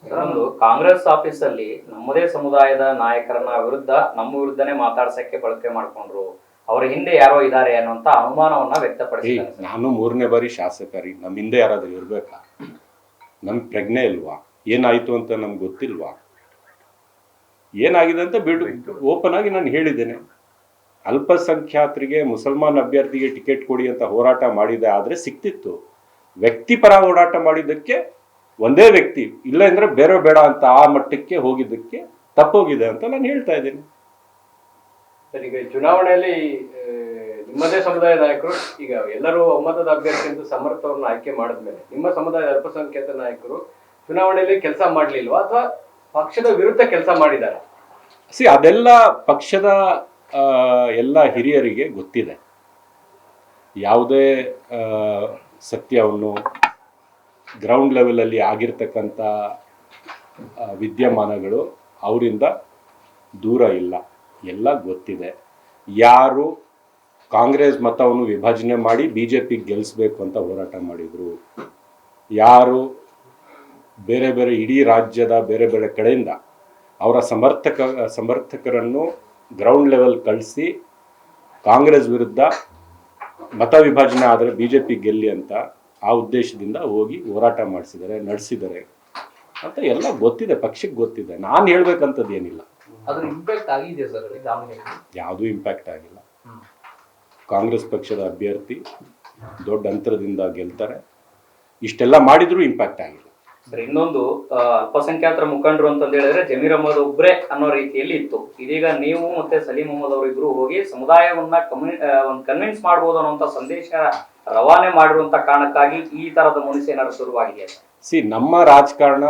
ಒಂದು ಕಾಂಗ್ರೆಸ್ ಆಫೀಸ್ ಅಲ್ಲಿ ನಮ್ಮದೇ ಸಮುದಾಯದ ನಾಯಕರನ್ನ ನಮ್ಮ ವಿರುದ್ಧನೇ ಮಾತಾಡ್ಸಕ್ಕೆ ಬಳಕೆ ಮಾಡ್ಕೊಂಡ್ರು, ಅವರ ಹಿಂದೆ ಯಾರೋ ಇದ್ದಾರೆ ಅನ್ನುವಂತ ಅನುಮಾನವನ್ನ ವ್ಯಕ್ತಪಡಿಸಿದ್ದಾರೆ. ನಾನು 3ನೇ ಬಾರಿ ಶಾಸಕರಿ, ನಮ್ಮ ಹಿಂದೆ ಯಾರಾದ್ರೂ ಇರ್ಬೇಕಾ? ನಮ್ಗೆ ಪ್ರಜ್ಞೆ ಇಲ್ವಾ? ಏನಾಯ್ತು ಅಂತ ನಮ್ಗೆ ಗೊತ್ತಿಲ್ವಾ? ಏನಾಗಿದೆ ಅಂತ ಓಪನ್ ಆಗಿ ನಾನು ಹೇಳಿದ್ದೇನೆ. ಅಲ್ಪಸಂಖ್ಯಾತರಿಗೆ, ಮುಸಲ್ಮಾನ್ ಅಭ್ಯರ್ಥಿಗೆ ಟಿಕೆಟ್ ಕೊಡಿ ಅಂತ ಹೋರಾಟ ಮಾಡಿದೆ ಆದ್ರೆ ಸಿಕ್ತಿತ್ತು. ವ್ಯಕ್ತಿಪರ ಹೋರಾಟ ಮಾಡಿದ್ದಕ್ಕೆ ಒಂದೇ ವ್ಯಕ್ತಿ ಇಲ್ಲ ಅಂದ್ರೆ ಬೇಡ ಅಂತ ಆ ಮಟ್ಟಕ್ಕೆ ಹೋಗಿದ್ದಕ್ಕೆ ತಪ್ಪೋಗಿದೆ ಅಂತ ನಾನು ಹೇಳ್ತಾ ಇದ್ದೇನೆ. ಈಗ ಚುನಾವಣೆಯಲ್ಲಿ ನಿಮ್ಮದೇ ಸಮುದಾಯ ನಾಯಕರು ಈಗ ಎಲ್ಲರೂ ಒಮ್ಮತದ ಅಭ್ಯರ್ಥಿ ಎಂದು ಸಮರ್ಥವನ್ನ ಆಯ್ಕೆ ಮಾಡಿದ್ಮೇಲೆ ನಿಮ್ಮ ಸಮುದಾಯದ ಅಲ್ಪಸಂಖ್ಯಾತ ನಾಯಕರು ಚುನಾವಣೆಯಲ್ಲಿ ಕೆಲಸ ಮಾಡ್ಲಿಲ್ವಾ ಅಥವಾ ಪಕ್ಷದ ವಿರುದ್ಧ ಕೆಲಸ ಮಾಡಿದ್ದಾರೆ? ಅದೆಲ್ಲ ಪಕ್ಷದ ಎಲ್ಲ ಹಿರಿಯರಿಗೆ ಗೊತ್ತಿದೆ. ಯಾವುದೇ ಸತ್ಯವನ್ನು ಗ್ರೌಂಡ್ ಲೆವೆಲಲ್ಲಿ ಆಗಿರ್ತಕ್ಕಂಥ ವಿದ್ಯಮಾನಗಳು ಅವರಿಂದ ದೂರ ಇಲ್ಲ, ಎಲ್ಲ ಗೊತ್ತಿದೆ. ಯಾರು ಕಾಂಗ್ರೆಸ್ ಮತವನ್ನು ವಿಭಜನೆ ಮಾಡಿ BJP ಗೆಲ್ಲಿಸ್ಬೇಕು ಅಂತ ಹೋರಾಟ ಮಾಡಿದರು, ಯಾರು ಬೇರೆ ಬೇರೆ ಇಡೀ ರಾಜ್ಯದ ಬೇರೆ ಬೇರೆ ಕಡೆಯಿಂದ ಅವರ ಸಮರ್ಥಕರನ್ನು ಗ್ರೌಂಡ್ ಲೆವೆಲ್ ಕಳಿಸಿ ಕಾಂಗ್ರೆಸ್ ವಿರುದ್ಧ ಮತ ವಿಭಜನೆ ಆದರೆ BJP ಗೆಲ್ಲಿ ಅಂತ ಆ ಉದ್ದೇಶದಿಂದ ಹೋಗಿ ಹೋರಾಟ ನಡೆಸಿದ್ದಾರೆ ಅಂತ ಎಲ್ಲ ಗೊತ್ತಿದೆ, ಪಕ್ಷಕ್ಕೆ ಗೊತ್ತಿದೆ. ನಾನು ಹೇಳ್ಬೇಕಂತದ್ದು ಏನಿಲ್ಲ. ಅದ್ರ ಇಂಪ್ಯಾಕ್ಟ್ ಆಗಿದೆ ಸರ್? ಯಾವುದೂ ಇಂಪ್ಯಾಕ್ಟ್ ಆಗಿಲ್ಲ. ಕಾಂಗ್ರೆಸ್ ಪಕ್ಷದ ಅಭ್ಯರ್ಥಿ ದೊಡ್ಡ ಅಂತರದಿಂದ ಗೆಲ್ತಾರೆ. ಇಷ್ಟೆಲ್ಲ ಮಾಡಿದ್ರೂ ಇಂಪ್ಯಾಕ್ಟ್ ಆಗಿಲ್ಲ. ಸರ್, ಇನ್ನೊಂದು ಅಲ್ಪಸಂಖ್ಯಾತರ ಮುಖಂಡರು ಅಂತ ಹೇಳಿದ್ರೆ ಜಮೀರ್ ಅಹಮದ್ ಒಬ್ರೆ ಅನ್ನೋ ರೀತಿಯಲ್ಲಿ ಇತ್ತು. ಇದೀಗ ನೀವು ಮತ್ತೆ ಸಲೀಂ ಅಹಮದ್ ಅವರಿಬ್ರು ಹೋಗಿ ಸಮುದಾಯವನ್ನ ಕನ್ವಿನ್ಸ್ ಮಾಡಬಹುದು ಅನ್ನುವಂತ ಸಂದೇಶ ರವಾನೆ ಮಾಡಿರುವಂತ ಕಾರಣಕ್ಕಾಗಿ ಈ ತರದ ಮುನಿಸು ಏನಾದ್ರು ಶುರುವಾಗಿದೆ? ನಮ್ಮ ರಾಜಕಾರಣ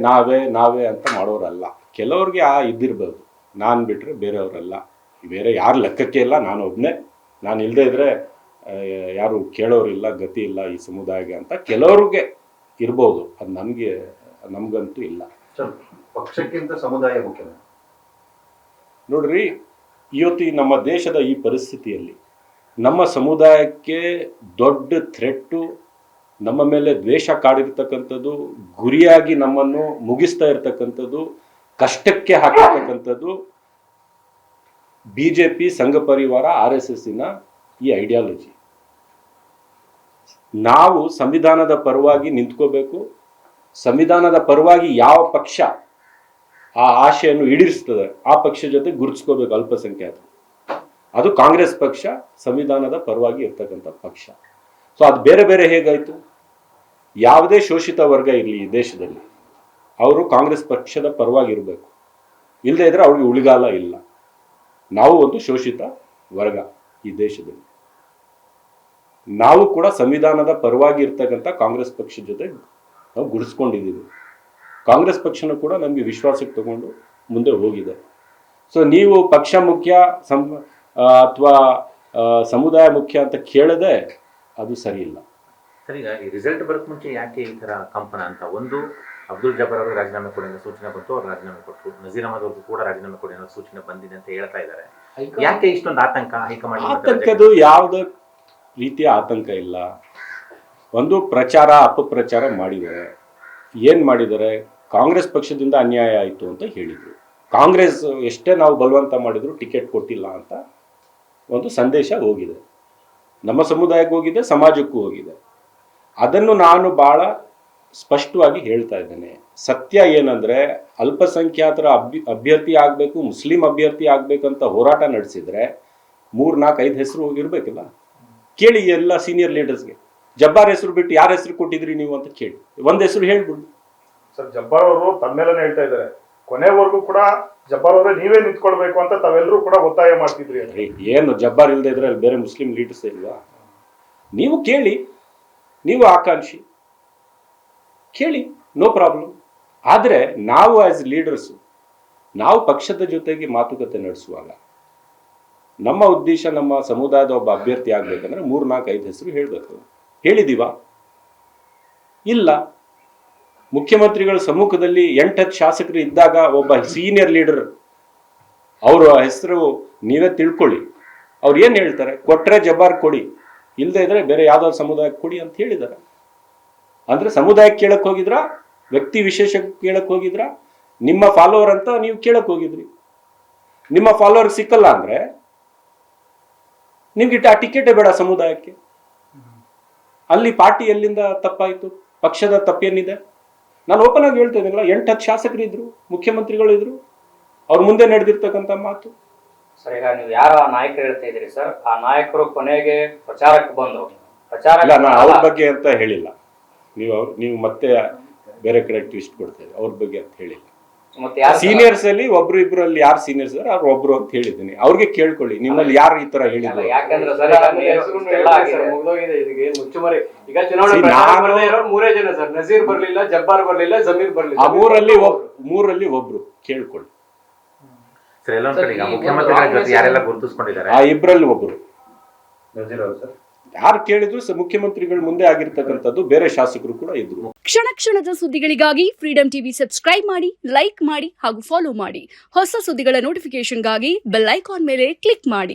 ನಾವೇ ಅಂತ ಮಾಡೋರಲ್ಲ. ಕೆಲವ್ರಿಗೆ ಇದ್ದಿರ್ಬೋದು, ನಾನು ಬಿಟ್ರೆ ಬೇರೆಯವರಲ್ಲ, ಬೇರೆ ಯಾರು ಲೆಕ್ಕಕ್ಕೆ ಇಲ್ಲ. ನಾನು ಒಬ್ಬನೇ, ನಾನು ಇಲ್ಲದೆ ಇದ್ರೆ ಯಾರು ಕೇಳೋರಿಲ್ಲ, ಗತಿ ಇಲ್ಲ ಈ ಸಮುದಾಯಕ್ಕೆ ಅಂತ ಕೆಲವ್ರಿಗೆ ಇರ್ಬೋದು. ಅದು ನಮ್ಗಂತೂ ಇಲ್ಲ. ಪಕ್ಷಕ್ಕಿಂತ ಸಮುದಾಯ ಮುಖ್ಯ. ನೋಡ್ರಿ, ಇವತ್ತು ನಮ್ಮ ದೇಶದ ಈ ಪರಿಸ್ಥಿತಿಯಲ್ಲಿ ನಮ್ಮ ಸಮುದಾಯಕ್ಕೆ ದೊಡ್ಡ ಥ್ರೆಟ್ಟು, ನಮ್ಮ ಮೇಲೆ ದ್ವೇಷ ಕಾಡಿರ್ತಕ್ಕಂಥದ್ದು, ಗುರಿಯಾಗಿ ನಮ್ಮನ್ನು ಮುಗಿಸ್ತಾ ಇರ್ತಕ್ಕಂಥದ್ದು, ಕಷ್ಟಕ್ಕೆ ಹಾಕಿರ್ತಕ್ಕಂಥದ್ದು BJP, ಸಂಘ ಪರಿವಾರ, RSSನ ಈ ಐಡಿಯಾಲಜಿ. ನಾವು ಸಂವಿಧಾನದ ಪರವಾಗಿ ನಿಂತ್ಕೋಬೇಕು. ಸಂವಿಧಾನದ ಪರವಾಗಿ ಯಾವ ಪಕ್ಷ ಆ ಆಶೆಯನ್ನು ಈಡೇರಿಸ್ತದೆ ಆ ಪಕ್ಷ ಜೊತೆ ಗುರುತಿಸ್ಕೋಬೇಕು ಅಲ್ಪಸಂಖ್ಯಾತರು. ಅದು ಕಾಂಗ್ರೆಸ್ ಪಕ್ಷ ಸಂವಿಧಾನದ ಪರವಾಗಿ ಇರ್ತಕ್ಕಂಥ ಪಕ್ಷ. ಸೊ ಅದು ಬೇರೆ ಬೇರೆ ಹೇಗಾಯಿತು? ಯಾವುದೇ ಶೋಷಿತ ವರ್ಗ ಇರಲಿ ಈ ದೇಶದಲ್ಲಿ, ಅವರು ಕಾಂಗ್ರೆಸ್ ಪಕ್ಷದ ಪರವಾಗಿರಬೇಕು. ಇಲ್ಲದೇ ಇದ್ರೆ ಅವ್ರಿಗೆ ಉಳಿಗಾಲ ಇಲ್ಲ. ನಾವು ಒಂದು ಶೋಷಿತ ವರ್ಗ ಈ ದೇಶದಲ್ಲಿ. ನಾವು ಕೂಡ ಸಂವಿಧಾನದ ಪರವಾಗಿ ಇರ್ತಕ್ಕಂಥ ಕಾಂಗ್ರೆಸ್ ಪಕ್ಷದ ಜೊತೆ ನಾವು ಗುಡಿಸ್ಕೊಂಡಿದ್ದೀವಿ. ಕಾಂಗ್ರೆಸ್ ಪಕ್ಷನೂ ಕೂಡ ನಮಗೆ ವಿಶ್ವಾಸಕ್ಕೆ ತಗೊಂಡು ಮುಂದೆ ಹೋಗಿದೆ. ಸೊ ನೀವು ಪಕ್ಷ ಮುಖ್ಯ ಅಥವಾ ಸಮುದಾಯ ಮುಖ್ಯ ಅಂತ ಕೇಳದೆ ಅದು ಸರಿ ಇಲ್ಲ. ಸರ್, ಈಗ ಈ ರಿಸಲ್ಟ್ ಬರೋಕ್ಕೆ ಮುಂಚೆ ಯಾಕೆ ಈ ಥರ ಕಂಪನ ಅಂತ? ಒಂದು, ಅಬ್ದುಲ್ ಜಬ್ಬಾರ್ ಅವರು ರಾಜೀನಾಮೆ ಕೊಡಿ ಅನ್ನೋ ಸೂಚನೆ ಬಂತು, ಅವ್ರು ರಾಜೀನಾಮೆ ಕೊಟ್ಟರು. ನಜೀರ್ ಅಹಮದ್ ಅವ್ರಿಗೂ ಕೂಡ ರಾಜೀನಾಮೆ ಕೊಡಿ ಅನ್ನೋ ಸೂಚನೆ ಬಂದಿದೆ ಅಂತ ಹೇಳ್ತಾ ಇದ್ದಾರೆ. ಯಾಕೆ ಇಷ್ಟೊಂದು ಆತಂಕ ಹೈಕಮಾಂಡ್? ಆತಂಕದ್ದು ಯಾವುದೇ ರೀತಿಯ ಆತಂಕ ಇಲ್ಲ. ಒಂದು ಪ್ರಚಾರ ಅಪಪ್ರಚಾರ ಮಾಡಿದ್ದಾರೆ. ಏನು ಮಾಡಿದ್ದಾರೆ? ಕಾಂಗ್ರೆಸ್ ಪಕ್ಷದಿಂದ ಅನ್ಯಾಯ ಆಯಿತು ಅಂತ ಹೇಳಿದರು. ಕಾಂಗ್ರೆಸ್ ಎಷ್ಟೇ ನಾವು ಬಲವಂತ ಮಾಡಿದ್ರು ಟಿಕೆಟ್ ಕೊಟ್ಟಿಲ್ಲ ಅಂತ ಒಂದು ಸಂದೇಶ ಹೋಗಿದೆ. ನಮ್ಮ ಸಮುದಾಯಕ್ಕೆ ಹೋಗಿದೆ, ಸಮಾಜಕ್ಕೂ ಹೋಗಿದೆ. ಅದನ್ನು ನಾನು ಭಾಳ ಸ್ಪಷ್ಟವಾಗಿ ಹೇಳ್ತಾ ಇದ್ದೇನೆ. ಸತ್ಯ ಏನಂದರೆ, ಅಲ್ಪಸಂಖ್ಯಾತರ ಅಭ್ಯರ್ಥಿ ಆಗಬೇಕು, ಮುಸ್ಲಿಂ ಅಭ್ಯರ್ಥಿ ಆಗಬೇಕಂತ ಹೋರಾಟ ನಡೆಸಿದರೆ 3, 4, 5 ಹೆಸರು ಇರಬೇಕಿಲ್ಲ. ಕೇಳಿ ಎಲ್ಲ ಸೀನಿಯರ್ ಲೀಡರ್ಸ್ಗೆ. ಜಬ್ಬಾರ್ ಹೆಸರು ಬಿಟ್ಟು ಯಾರ ಹೆಸರು ಕೊಟ್ಟಿದ್ರಿ ನೀವು ಅಂತ ಕೇಳಿ, ಒಂದು ಹೆಸರು ಹೇಳ್ಬಿಡು. ಸರ್, ಜಬ್ಬಾರ್ ಅವರು ತಮ್ಮೆಲ್ಲನೇ ಹೇಳ್ತಾ ಇದ್ದಾರೆ, ಕೊನೆವರೆಗೂ ಕೂಡ ಜಬ್ಬಾರ್ ಅವರೇ ನೀವೇ ನಿಂತ್ಕೊಳ್ಬೇಕು ಅಂತ ತಾವೆಲ್ಲರೂ ಕೂಡ ಒತ್ತಾಯ ಮಾಡ್ತಿದ್ರಿ. ಏನು ಜಬ್ಬಾರ್ ಇಲ್ಲದೆ ಇದ್ರೆ ಅಲ್ಲಿ ಬೇರೆ ಮುಸ್ಲಿಂ ಲೀಡರ್ಸ್ ಇಲ್ವಾ? ನೀವು ಕೇಳಿ, ನೀವು ಆಕಾಂಕ್ಷಿ ಕೇಳಿ, ನೋ ಪ್ರಾಬ್ಲಮ್. ಆದರೆ ನಾವು ಆಸ್ ಲೀಡರ್ಸು, ನಾವು ಪಕ್ಷದ ಜೊತೆಗೆ ಮಾತುಕತೆ ನಡೆಸುವಾಗ ನಮ್ಮ ಉದ್ದೇಶ ನಮ್ಮ ಸಮುದಾಯದ ಒಬ್ಬ ಅಭ್ಯರ್ಥಿ ಆಗ್ಬೇಕಂದ್ರೆ 3, 4, 5 ಹೆಸರು ಹೇಳಬೇಕು. ಹೇಳಿದೀವಾ? ಇಲ್ಲ. ಮುಖ್ಯಮಂತ್ರಿಗಳ ಸಮ್ಮುಖದಲ್ಲಿ 8, 10 ಶಾಸಕರು ಇದ್ದಾಗ ಒಬ್ಬ ಸೀನಿಯರ್ ಲೀಡರ್ ಅವರ ಹೆಸರು ನೀವೇ ತಿಳ್ಕೊಳ್ಳಿ. ಅವ್ರು ಏನು ಹೇಳ್ತಾರೆ? ಕೊಟ್ರೆ ಜಬ್ಬಾರ್ ಕೊಡಿ, ಇಲ್ಲದೆ ಇದ್ರೆ ಬೇರೆ ಯಾವ್ದಾದ್ರು ಸಮುದಾಯಕ್ಕೆ ಕೊಡಿ ಅಂತ ಹೇಳಿದ್ದಾರೆ. ಅಂದ್ರೆ ಸಮುದಾಯಕ್ಕೆ ಕೇಳಕ್ ಹೋಗಿದ್ರ ವ್ಯಕ್ತಿ ವಿಶೇಷ ಕೇಳಕ್ ಹೋಗಿದ್ರ? ನಿಮ್ಮ ಫಾಲೋವರ್ ಅಂತ ನೀವು ಕೇಳಕ್ ಹೋಗಿದ್ರಿ. ನಿಮ್ಮ ಫಾಲೋವರ್ ಸಿಕ್ಕಲ್ಲ ಅಂದ್ರೆ ನಿಮ್ಗೆ ಆ ಟಿಕೆಟೇ ಬೇಡ ಸಮುದಾಯಕ್ಕೆ. ಅಲ್ಲಿ ಪಾರ್ಟಿ ಎಲ್ಲಿಂದ ತಪ್ಪಾಯ್ತು? ಪಕ್ಷದ ತಪ್ಪೇನಿದೆ? ನಾನು ಓಪನ್ ಆಗಿ ಹೇಳ್ತಾ ಇದ್ದೀನಲ್ಲ, 8-10 ಶಾಸಕರಿದ್ರು, ಮುಖ್ಯಮಂತ್ರಿಗಳಿದ್ರು, ಅವ್ರ ಮುಂದೆ ನಡೆದಿರ್ತಕ್ಕಂಥ ಮಾತು. ಸರ್, ಈಗ ನೀವು ಯಾರ ನಾಯಕರು ಹೇಳ್ತಾ ಇದ್ದೀರಿ ಸರ್, ಆ ನಾಯಕರು ಕೊನೆಗೆ ಪ್ರಚಾರಕ್ಕೆ ಬಂದ್ರು. ಇಲ್ಲ, ನಾನು ಅವ್ರ ಬಗ್ಗೆ ಅಂತ ಹೇಳಿಲ್ಲ. ನೀವು ಮತ್ತೆ ಬೇರೆ ಕಡೆ ಟ್ವಿಸ್ಟ್ ಕೊಡ್ತಾ ಇದ್ದೀರಿ. ಅವ್ರ ಬಗ್ಗೆ ಅಂತ ಹೇಳಿಲ್ಲ. ಮತ್ತೆ ಯಾರು ಸೀನಿಯರ್ಸ್ ಅಲ್ಲಿ ಒಬ್ರು ಇಬ್ರಲ್ಲಿ ಯಾರು ಸೀನಿಯರ್ಸ್ ಇದಾರೆ ಅವ್ರು ಒಬ್ರು ಅಂತ ಹೇಳಿದ್ದೀನಿ. ಅವ್ರಿಗೆ ಕೇಳ್ಕೊಳ್ಳಿ, ನಿಮ್ಮಲ್ಲಿ ಯಾರು ಈ ತರ ಹೇಳಿದ್ರು. ಯಾಕಂದ್ರೆ ಸರ್, ಹೆಸರುನು ಹೇಳ್ಬಿಡಿ ಸರ್, ಮುಗ್ದೋಗಿದೆ. ಇದಕ್ಕೆ ಏನ್ ಮುಚ್ಚುಮರೆ? ಈಗ ಚುನಾವಣೆ ಬರ್ದೇ ಇರೋರು 3 ಜನ ಸರ್. ನಜೀರ್ ಬರ್ಲಿಲ್ಲ, ಜಬ್ಬಾರ್ ಬರ್ಲಿಲ್ಲ, ಜಮೀರ್ ಬರ್ಲಿಲ್ಲ. ಆ ಮೂರಲ್ಲಿ ಒಬ್ರು ಕೇಳ್ಕೊಳ್ಳಿ. ಸರ್, ಎಲ್ಲೊಂದ್ ಕಡೆ ಈಗ ಮುಖ್ಯಮಂತ್ರಿಗಳ ಜೊತೆ ಯಾರೆಲ್ಲ ಗುರುತಿಸ್ಕೊಂಡಿದ್ದಾರೆ? ಆ ಇಬ್ರಲ್ಲಿ ಒಬ್ರು ನಜೀರ್ ಅವರು ಸರ್. ಯಾರು ಕೇಳಿದ್ರು ಮುಖ್ಯಮಂತ್ರಿಗಳ ಮುಂದೆ ಆಗಿರ್ತಕ್ಕಂಥದ್ದು ಬೇರೆ ಶಾಸಕರು ಕೂಡ ಇದ್ರು. ಕ್ಷಣ ಕ್ಷಣದ ಸುದ್ದಿಗಳಿಗಾಗಿ ಫ್ರೀಡಂ ಟಿವಿ ಸಬ್ಸ್ಕ್ರೈಬ್ ಮಾಡಿ, ಲೈಕ್ ಮಾಡಿ ಹಾಗೂ ಫಾಲೋ ಮಾಡಿ. ಹೊಸ ಸುದ್ದಿಗಳ ನೋಟಿಫಿಕೇಶನ್ಗಾಗಿ ಬೆಲ್ ಐಕಾನ್ ಮೇಲೆ ಕ್ಲಿಕ್ ಮಾಡಿ.